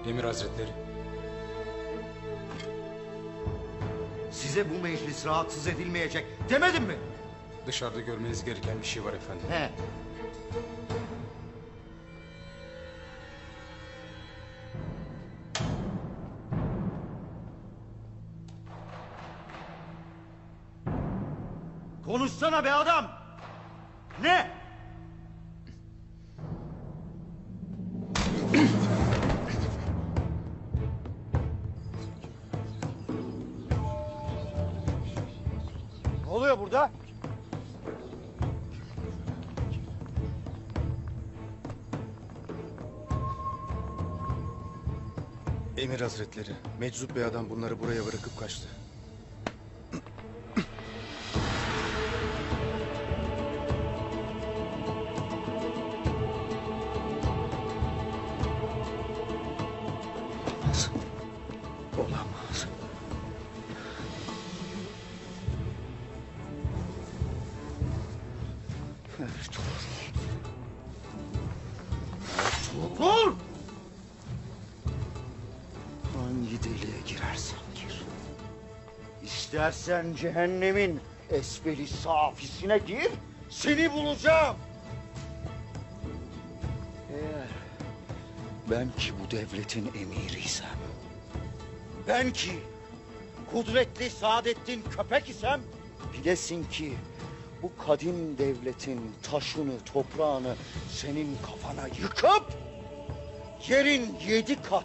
Emir Hazretleri. Size bu meclis rahatsız edilmeyecek demedim mi? Dışarıda görmeniz gereken bir şey var efendim. He. Konuşsana be adam! Ne? Ne oluyor burada? Emir Hazretleri, meczup bir adam bunları buraya bırakıp kaçtı. Olamaz. Ertuğrul. Ertuğrul! Hangi deliğe girersen gir. İstersen cehennemin esfeli safisine gir, seni bulacağım. Eğer ben ki bu devletin emiriysem, ben ki kudretli Saadettin Köpek isem, bilesin ki bu kadim devletin taşını, toprağını senin kafana yıkıp yerin 7 kat